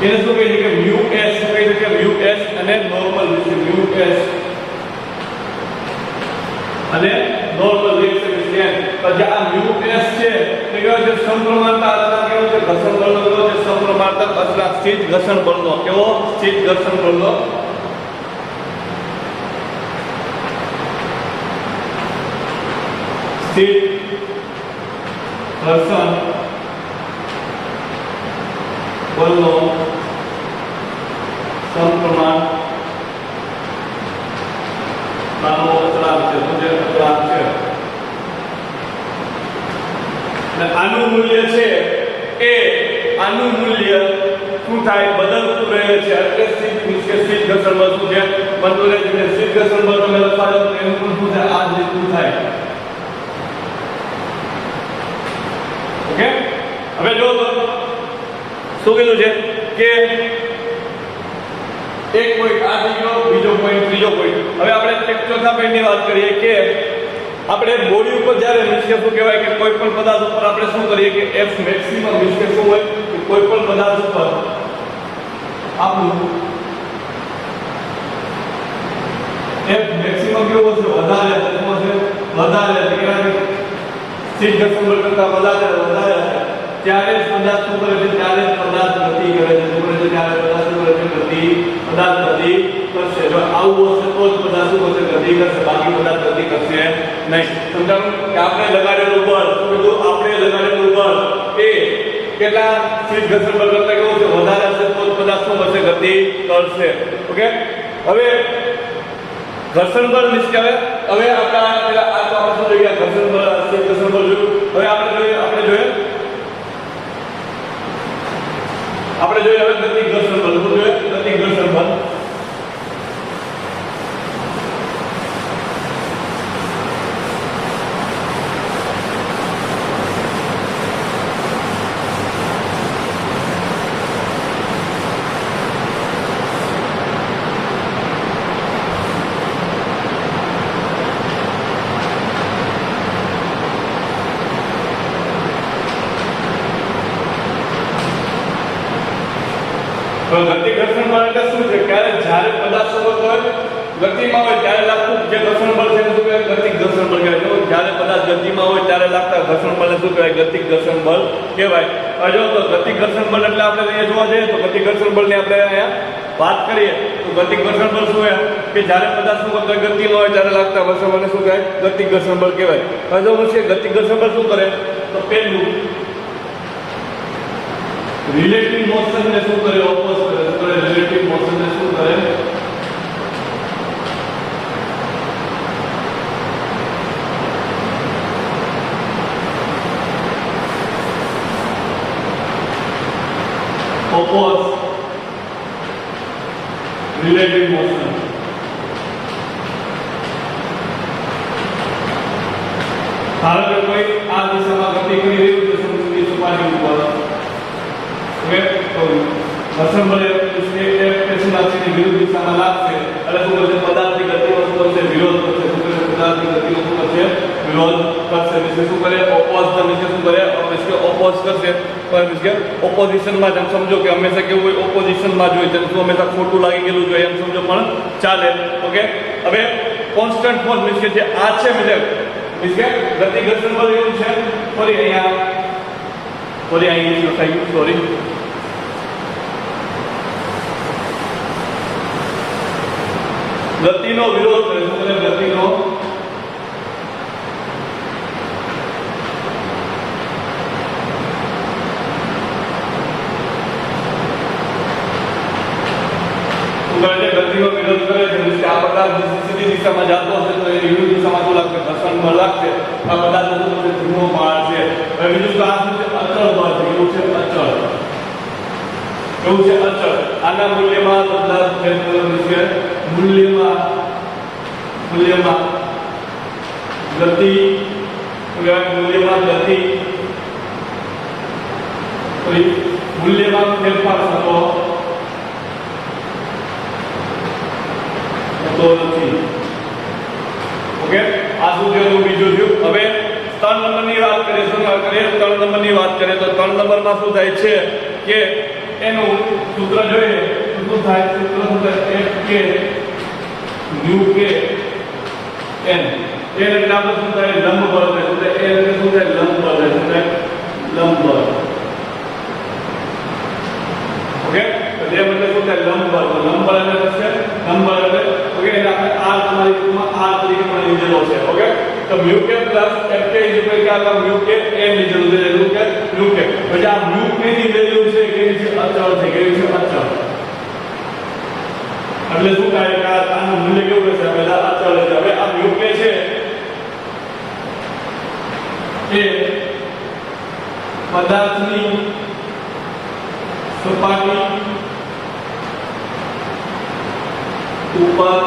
એને શું કહે છે કે mu s શું કહે છે કે mu s અને નોર્મલ છે mu s અને નોર્મલ રિએક્શન છે. પછી આ mu s છે તે કેવો છે સમપ્રમાણતા અથવા કેવો છે ઘર્ષણ બળનો કેવો છે સમપ્રમાણતા અથવા સ્થિર ઘર્ષણ બળનો, કેવો સ્થિર ઘર્ષણ બળનો સ્થિર ઘર્ષણ બળનો સમપ્રમાણ નાનો અચળાંક છે, શું છે અચળાંક છે. એટલે આનું મૂલ્ય છે એ આનું મૂલ્ય શું થાય બદલતું રહે છે. એટલે સ્થિર ઘર્ષણ બળ શું છે બદલતું રહે છે. સ્થિર ઘર્ષણ બળ તમે લખવા જાવ તો એનું પણ શું થાય આ જેટલું થાય. ઓકે, હવે જો શું કીધું છે કે એક પોઈન્ટ આ થઈ ગયો, બીજો પોઈન્ટ, ત્રીજો પોઈન્ટ. હવે આપણે ચોથા પોઈન્ટની વાત કરીએ કે આપણે બોડી ઉપર જ્યારે મીન્સ કે શું કહેવાય કે કોઈ પણ પદાર્થ ઉપર આપણે શું કરીએ કે f મેક્સિમમ મીન્સ કે શું હોય કે કોઈ પણ પદાર્થ ઉપર આપણું F મેક્સિમમ કેવો છે વધારે છે શું છે વધારે છે કે સ્થિર ઘર્ષણ બળ કરતા વધારે છે ત્યારે જ પદાર્થ શું કરે છે ત્યારે જ પદાર્થ ગતિ કરે છે શું કરે છે ત્યારે પદાર્થ શું કરે છે પદાર્થ ગતિ કરશે જો આવું હશે તો જ પદાર્થ શું કરશે ગતિ કરશે બાકી પદાર્થ ગતિ કરશે નહીં સમજાણું કે આપણે લગાડેલું બળ શું કીધું આપણે લગાડેલું બળ એ કેટલા સ્થિર ઘર્ષણ બળ કરતા કેવું છે વધારે હશે તો જ પદાર્થ શું કરશે ગતિ કરશે ઓકે હવે ઘર્ષણ બળ મીન્સ કે હવે આપણા પેલા આ તો આપણે શું જોઈએ ઘર્ષણ બળ સ્થિર ઘર્ષણ બળ જોયું હવે આપણે જોઈએ હવે ગતિ ઘર્ષણ બળ શું જોઈએ ગતિ ઘર્ષણ બળ ગતિ ઘર્ષણ બળ એટલે શું છે ક્યારે જ્યારે પદાર્થ સતત હોય ગતિમાં હોય ત્યારે લાગતું જે ઘર્ષણ બળ છે શું કહેવાય ગતિ ઘર્ષણ બળ કહેવાય જો જ્યારે પદાર્થ ગતિમાં હોય ત્યારે લાગતા ઘર્ષણ બળને શું કહેવાય ગતિ ઘર્ષણ બળ કહેવાય જો તો ગતિ ઘર્ષણ બળ એટલે આપણે અહીંયા જોવા જઈએ તો ગતિ ઘર્ષણ બળની આપણે અહીંયા વાત કરીએ તો ગતિ ઘર્ષણ બળ શું છે કે જ્યારે પદાર્થ શું કરતો ગતિમાં હોય ત્યારે લાગતા ઘર્ષણ બળને શું કહેવાય ગતિ ઘર્ષણ બળ કહેવાય જો પછી ગતિ ઘર્ષણ બળ શું કરે તો પહેલું રિલેટિવ મોશન ને શું કરે ઓપોઝ કરે શું કરે રિલેટિવ મોશન ને શું કરે ઓપોઝ રિલેટિવ મોશન ધારો કે કોઈ આ દિશામાં ગતિ કરી રહ્યું છે સમુદ્રની સપાટી ઉપર ઘર્ષણ બળ ની વિરુદ્ધ દિશામાં લાગશે એટલે શું કરશે પદાર્થની ગતિનો શું કરશે વિરોધ કરશે શું કરશે પદાર્થની ગતિનો શું કરશે વિરોધ કરશે એટલે શું કરે ઓપોઝ તમે શું કરે ઓપોઝ કરશે પણ કે ઓપોઝિશનમાં જેમ સમજો કે હંમેશા કેવું હોય ઓપોઝિશનમાં જોઈએ જેમ શું હંમેશા ખોટું લાગી ગયેલું જોઈએ એમ સમજો પણ ચાલે ઓકે હવે કોન્સ્ટન્ટ ફોર્સ મીન્સ કે જે આ છે મીન્સ કે ગતિ ઘર્ષણ બળ એવું છે ફરી અહીંયા લખાઈ ગયું સોરી ગતિનો વિરોધ કરે શું કરે ગતિનો વિરોધ કરે છે આ પદાર્થ સીધી દિશામાં જતો હશે તો એ વિરુદ્ધ દિશામાં શું લાગશે ઘર્ષણ બળ લાગશે આ પદાર્થ ધીમો મારશે હવે બીજું તો આ શું છે અચળ બળ છે એવું છે અચળ આના મૂલ્યમાં બદલાવ ફેરફાર છે મૂલ્યમાં ગતિ મૂલ્યમાં ફેરફાર થતો નથી ઓકે આ શું છે બીજું થયું હવે 3 નંબરની વાત કરીએ શું કરીએ 3 નંબરની વાત કરીએ તો 3 નંબરમાં શું થાય છે કે એનું સૂત્ર જોઈએ તો શું થાય સૂત્ર શું થાય F k u k n એટલે આપણે શું થાય લંબ બળ થાય શું થાય એટલે શું થાય લંબ બળ થાય શું થાય લંબ બળ ઓકે તો જે એટલે શું થાય લંબ બળ એટલે છે લંબ બળ એટલે ઓકે એટલે આપણે r તમારી રૂપમાં r તરીકે પણ લીધેલો છે ઓકે તો mu k plus f k = કે આ mu k n લીધેલું છે mu k પછી આ mu k ની વેલ્યુ છે કે છે અચળ છે કે છે અચળ એટલે શું થાય કે આનું મૂલ્ય કેવું રહેશે પહેલા અચળ છે હવે આ mu k છે એ પદાર્થની સપાટી ઉપર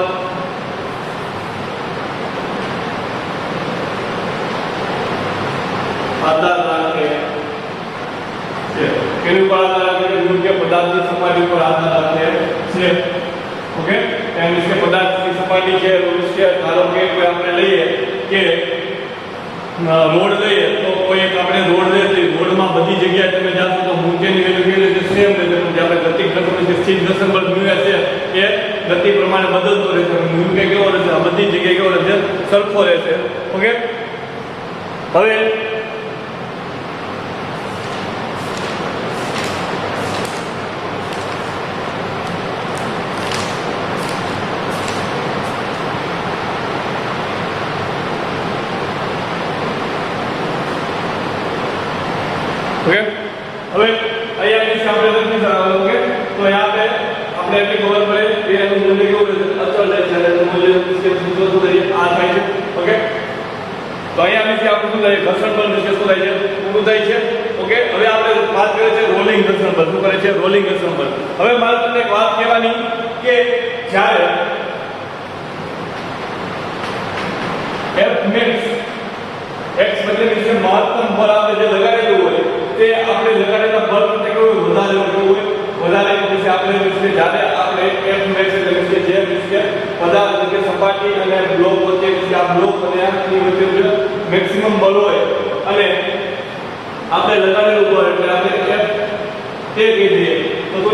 આધાર રાખે છે કેની ઉપર આધાર રાખે છે યોગ્ય પદાર્થની સપાટી પર આધાર રાખે છે ઓકે એમ કે પદાર્થની સપાટી છે ધારો કે કોઈ આપણે લઈએ કે રોડ લઈએ તો કોઈ એક આપણે રોડ લઈએ તો રોડમાં બધી જગ્યાએ તમે જાશો તો મૂંઝેની વેલ્યુ કેવી રીતે સેમ રહેશે, જે આપણે ગતિ ઘર્ષણ છે સ્થિર ઘર્ષણ બળ મ્યુ છે એ ગતિ પ્રમાણે બદલતો રહેશે, મ્યુ કે કેવો રહેશે આ બધી જગ્યાએ કેવો રહેશે સરખો રહેશે. ઓકે, હવે ઓકે, હવે અહીંયા વિશે આપણે લખી શકવાનું. ઓકે, તો અહીંયા આપણે એટલી ખબર પડે કે એનું મૂલ્ય કેવું રહેશે અચળ રહેશે અને એનું મૂલ્ય શું થઈએ આ થાય છે. ઓકે, તો અહીંયા વિશે આપણે શું થાય ઘર્ષણ બળ વિશે શું થાય છે પૂરું થાય છે. ઓકે, હવે આપણે વાત કરીએ છીએ રોલિંગ ઘર્ષણ બળ. શું કરે છે રોલિંગ ઘર્ષણ બળ. હવે મારે તમને એક વાત કહેવાની કે જ્યારે F max x એટલે વિશે મહત્તમ બળ આપણે જે લગાડેલું હોય તે આપણે લગાડેલા બળ કરતા કેવું વધારે હોય પછી આપણે વિશે જ્યારે આપણે F max એટલે વિશે જે વિશે પદાર્થ એટલે સપાટી અને બ્લોક વચ્ચે જે આ બ્લોક અને આની વચ્ચે જે મેક્સિમમ બળ હોય અને આપણે લગાડેલું બળ એટલે આપણે F તે કહી દઈએ તો શું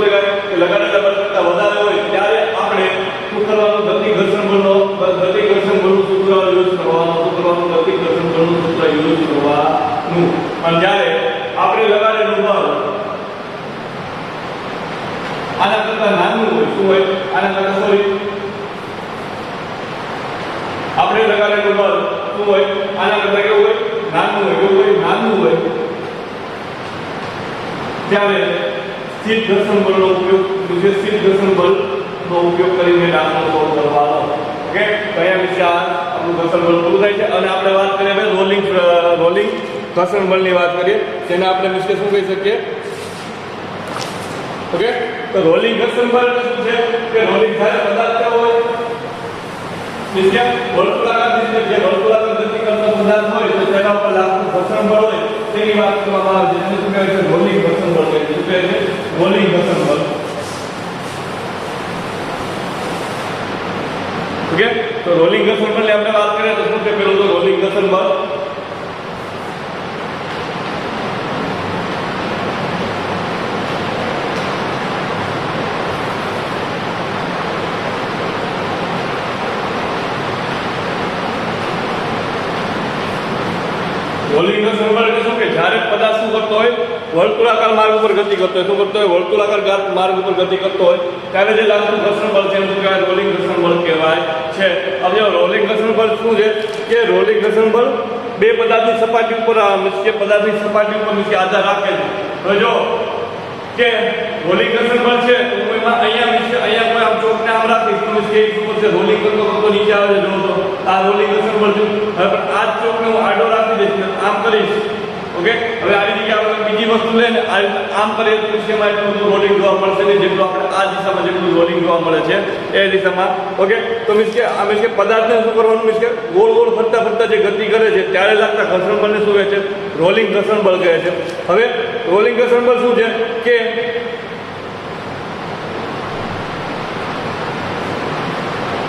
લગાડેલા બળ કરતા વધારે હોય ત્યારે આપણે શું કરવાનું ગતિ ઘર્ષણ બળનું સૂત્ર યુઝ કરવાનું ગતિ ઘર્ષણ બળનું સૂત્ર યુઝ કરવાનું. પણ જ્યારે આપણે લગાડેલું બળ આના કરતા નાનું હોય શું હોય આના કરતા સોરી આપણે લગાડેલું બળ શું હોય આના કરતા કેવું હોય નાનું હોય ત્યારે સ્થિર ઘર્ષણ બળનો ઉપયોગ કરીને દાખલો સોલ્વ કરવાનો. ઓકે, તો અહીંયા વિશે આપણું ઘર્ષણ બળ પૂરું થાય છે અને આપણે વાત કરીએ હવે રોલિંગ ઘર્ષણ બળની વાત કરીએ જેને આપણે વિશે શું કહી શકીએ. ઓકે, તો રોલિંગ ઘર્ષણ બળ શું છે કે રોલિંગ જ્યારે પદાર્થ કેવો હોય કે વર્તુળાકાર જે વર્તુળાકાર ગતિ કરતો પદાર્થ હોય તો તેના ઉપર લાગતું ઘર્ષણ બળ હોય તેની વાત કરવામાં આવે છે. શું કહેવાય છે રોલિંગ ઘર્ષણ બળ કહેવાય છે. શું કહેવાય છે રોલિંગ ઘર્ષણ બળ. ઓકે, તો રોલિંગ ઘર્ષણ બળની આપણે વાત કરીએ તો શું છે પેલું તો રોલિંગ ઘર્ષણ બળ રોલિંગ ઘર્ષણ બળ એટલે શું કે જ્યારે પદાર્થ શું કરતો હોય વર્તુળાકાર માર્ગ ઉપર ગતિ કરતો હોય વર્તુળાકાર માર્ગ ઉપર ગતિ કરતો હોય ત્યારે જે લાગતું ઘર્ષણ બળ છે શું કહેવાય રોલિંગ ઘર્ષણ બળ કહેવાય છે. હવે રોલિંગ ઘર્ષણ બળ શું છે કે રોલિંગ ઘર્ષણ બળ બે પદાર્થની સપાટી ઉપર આધાર રાખે છે. તો જો કે રોલિંગ ઘર્ષણ બળ છે તો હું એમાં અહીંયા કોઈ આમ ચોકને આમ રાખીશ તો કે ઉપર છે રોલિંગ કરતો નીચે આવે છે જો તો આ રોલિંગ ઘર્ષણ બળ છે. હવે આ ચોકને હું આડો રાખી દઈશ આમ કરીશ. ઓકે, હવે આવી રીતે આપણે બીજી વસ્તુ લઈને આમ કરીએ તો એમાં એટલું બધું રોલિંગ જોવા મળશે નહીં જેટલું આપણે આ દિશામાં જેટલું રોલિંગ જોવા મળે છે એ દિશામાં. ઓકે, તો મીન્સ કે પદાર્થને શું કરવાનું મીન્સ કે ગોળ ફરતા જે ગતિ કરે છે ત્યારે લાગતા ઘર્ષણ બળને શું કહે છે રોલિંગ ઘર્ષણ બળ કહે છે. હવે રોલિંગ ઘર્ષણ બળ શું છે કે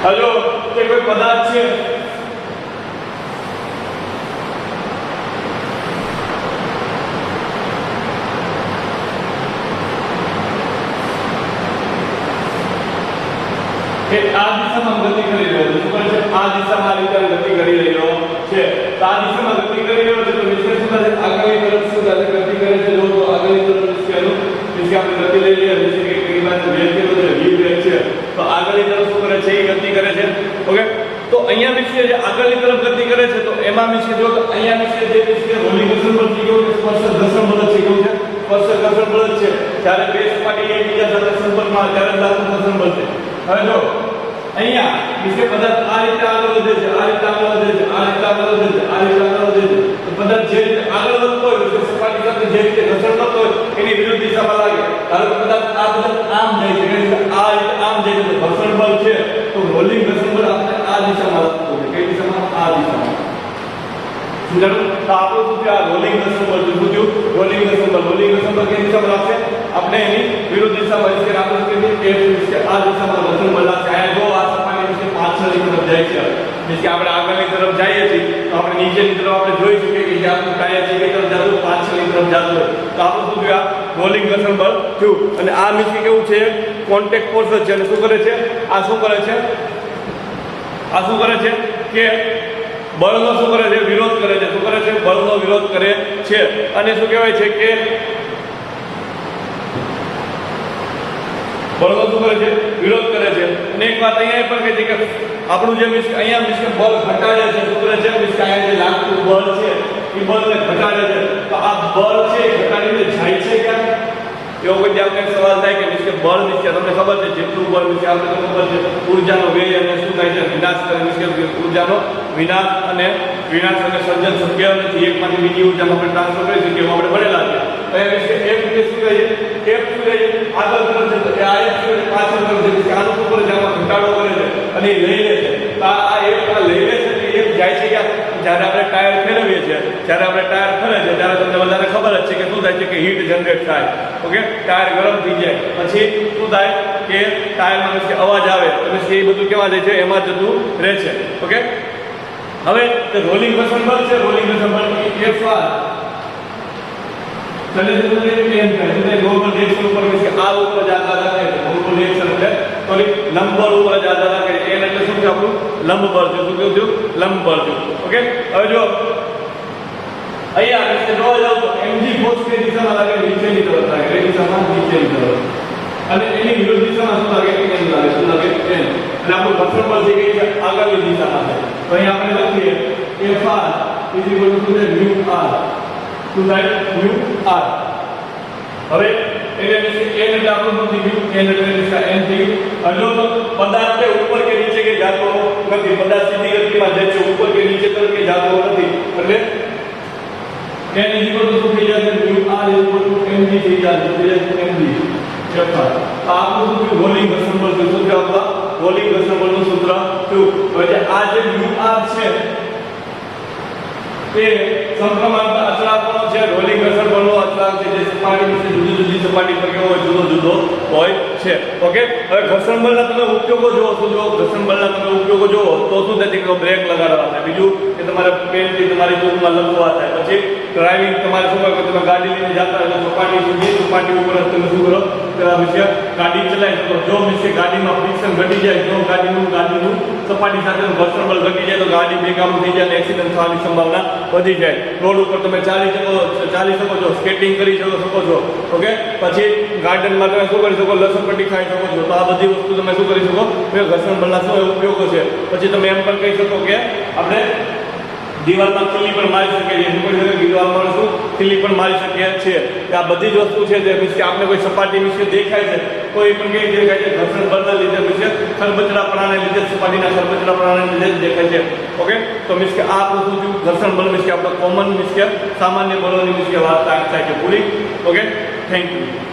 હજો કે કોઈ પદાર્થ છે કે આ દિશામાં ગતિ કરી રહ્યો છે. શું છે આ દિશામાં આ રીતે ગતિ કરી રહ્યો છે. તો આ દિશામાં ગતિ કરી રહ્યો છે તો વિશે શું થાય આગળની તરફ શું થાય ગતિ કરે છે જો તો આગળની તરફ વિશે આપણે ગતિ લઈ લઈએ વિશે કે કઈ બાજુ વેગ કેવો છે v વેગ છે તો આગળની તરફ શું કરે છે એ ગતિ કરે છે. ઓકે, તો અહીંયા વિશે જે આગળની તરફ ગતિ કરે છે તો એમાં વિશે જો તો અહીંયા વિશે જે વિશે રોલિંગ ઘર્ષણ બળ છે કેવું છે સ્પર્શક ઘર્ષણ બળ છે કેવું છે સ્પર્શક ઘર્ષણ બળ છે. જ્યારે બે સપાટી એકબીજા સાથે સંપર્કમાં ત્યારે લાગતું ઘર્ષણ બળ છે. હવે જો અહીંયા વિશે પદાર્થ આ રીતે આગળ વધે છે તો પદાર્થ જે રીતે આગળ વધતો હોય તો સપાટી સાથે જે રીતે ઘર્ષણ કરતો હોય એની વિરુદ્ધ દિશામાં લાગે. ધારો કે પદાર્થ આ પદાર્થ આમ જાય છે આ રીતે આમ જાય છે તો ઘર્ષણ બળ છે તો રોલિંગ ઘર્ષણ બળ આપણે આ દિશામાં લાગતું હોય કઈ દિશામાં આ દિશામાં. સમજાયું? તો આપણું શું છે આ રોલિંગ ઘર્ષણ બળ શું થયું રોલિંગ ઘર્ષણ બળ કઈ દિશામાં લાગશે આપણે એની વિરુદ્ધ દિશામાં એટલે આપણે કે આ દિશામાં ઘર્ષણ બળ લાગશે. આ જો આ સપાટી વિશે પાછળની તરફ જાય છે એટલે કે આપણે આગળની તરફ જઈએ છીએ તો આપણે નીચેની તરફ આપણે જોઈ શકીએ કે જે આપણું ટાયર છે એ તરફ જતું પાછળની તરફ જતું હોય તો આપણું શું થયું રોલિંગ ઘર્ષણ બળ થયું અને આ મીન્સ કે કેવું છે કોન્ટેક્ટ ફોર્સ છે અને શું કરે છે આ શું કરે છે કે બળનો શું કરે છે વિરોધ કરે છે શું કરે છે બળનો વિરોધ કરે છે અને શું કહેવાય છે કે બળનો શું કરે છે વિરોધ કરે છે અને એક વાત અહીંયા પણ કહે છે કે આપણું જે અહીંયા મીન્સ કે બળ ઘટાડે છે શું કરે છે મીન્સ કે અહીંયા જે લાગતું બળ છે એ બળને ઘટાડે છે તો આ બળ છે એ ઘટાડીને જાય છે ક્યાં એવો કોઈ આપણે સવાલ થાય કે મીન્સ કે બળ મીન્સ કે તમને ખબર છે જેટલું બળ મીન્સ કે આપણે ખબર છે ઉર્જાનો વ્યય અને શું થાય છે વિનાશ કરે મીન્સ કે ઉર્જાનો વિનાશ અને સર્જન શક્ય નથી એકમાંથી બીજી ઉર્જામાં આપણે ટ્રાન્સફર કરી શકીએ એવું આપણે ભણેલા છે તો એ મીન્સ કે એક રીતે શું કહે છે એક શું કહે છે આગળ તરફ છે તો આ એક શું પાછળ તરફ છે કે આનું શું કરે છે આમાં ઘટાડો કરે છે અને એ લઈ લે છે તો આ એક લઈ લે છે એક જાય છે કે જ્યારે આપણે ટાયર ફેરવીએ છીએ જ્યારે આપણે ટાયર ફરે છે ત્યારે તમને બધાને ખબર જ છે કે શું થાય છે કે હીટ જનરેટ થાય ઓકે ટાયર ગરમ થઈ જાય પછી શું થાય કે ટાયરમાં મીન્સ કે અવાજ આવે તો મીન્સ કે એ બધું કેવા જાય છે એમાં જતું રહે છે ઓકે હવે રોલિંગ ઘર્ષણ બળ છે રોલિંગ ઘર્ષણ બળ F1 चले तो ये प्लेन है तो नॉर्मल रिएक्शन ऊपर में इसके आर ऊपर ज्यादा रखे नॉर्मल रिएक्शन એટલે તો લંબ બળ ઉપર જ્યાદા રાખે એન એટલે શું છે આપણું લંબ બળ જો શું કહ્યું લંબ બળ જો ઓકે હવે જો અહીંયા આપણે જોવા જાવ તો mg ફોર્સ કે દિશામાં લાગે નીચેની તરફ લાગે એ દિશામાં નીચેની તરફ અને એની વિરુદ્ધ દિશામાં શું લાગે n લાગે શું લાગે n અને આપણું ઘર્ષણ બળ છે કે આગળની દિશામાં છે તો અહીં આપણે લખીએ F(r) = μr શું થાય μr હવે એટલે n એટલે આપણું શું થયું n એટલે n થયું અને પદાર્થ છે ઉપર કે નીચે કે જાતો નથી પદાર્થ સીધી ગતિમાં જાય છે ઉપર કે નીચે તરફ કે જાતો નથી એટલે n શું થઈ જાય છે mr mg થઈ જાય છે mg F(r) આપણું શું રોલિંગ ઘર્ષણ બળ શું છે આપણા રોલિંગ ઘર્ષણ બળનું સૂત્ર શું હવે આ જે mr છે તે સમપ્રમાણતા અચળાંકનો છે રોલિંગ ઘર્ષણ બળનો અચળાંક છે જે સપાટી જુદી સપાટી પર કેવો હોય જુદો હોય છે ઓકે હવે ઘર્ષણ બળના તમે ઉપયોગો જોવો તો જો ઘર્ષણ બળના તમે ઉપયોગો જોવો તો શું થાય કે બ્રેક લગાડવા થાય બીજું કે તમારે પેનથી તમારી જોગમાં લખવા થાય પછી ડ્રાઇવિંગ તમારે શું કરો તમે ગાડી લઈને જતા એટલે સપાટી ઉપર તમે શું કરો વિશે ગાડી ચલાવી શકો જો મિસ ગાડીમાં ફ્રિક્શન ઘટી જાય જો ગાડીનું સપાટી સાથેનું ઘર્ષણ બળ ઘટી જાય તો ગાડી બેકાબૂ થઈ જાય અને એક્સિડન્ટ થવાની સંભાવના વધી જાય રોડ ઉપર તમે ચાલી શકો છો સ્કેટિંગ કરી શકો છો ઓકે પછી ગાર્ડનમાં તમે શું કરી શકો લસણપટ્ટી ખાઈ શકો છો તો આ બધી વસ્તુ તમે શું કરી શકો ઘર્ષણ બળના શું ઉપયોગો છે પછી તમે એમ પણ કહી શકો કે આપણે દિવાલમાં ખીલી પણ મારી શકીએ છીએ શું કરી શકીએ દિવાલમાં શું ખીલી પણ મારી શકીએ છીએ આ બધી જ વસ્તુ છે જે મીન્સ કે આપણે કોઈ સપાટી વિશે દેખાય છે તો એ પણ કેવી દેખાય છે ઘર્ષણ બળના લીધે મીન્સ કે ખરબચડાપણાને લીધે સપાટીના ખરબચડાપણાને લીધે જ દેખાય છે ઓકે તો મીન્સ કે આ આપણું શું થયું ઘર્ષણ બળ મીન્સ કે આપણે કોમન મીન્સ કે સામાન્ય બળોની મીન્સ કે વાત થાય છે પૂરી ઓકે થેન્ક યુ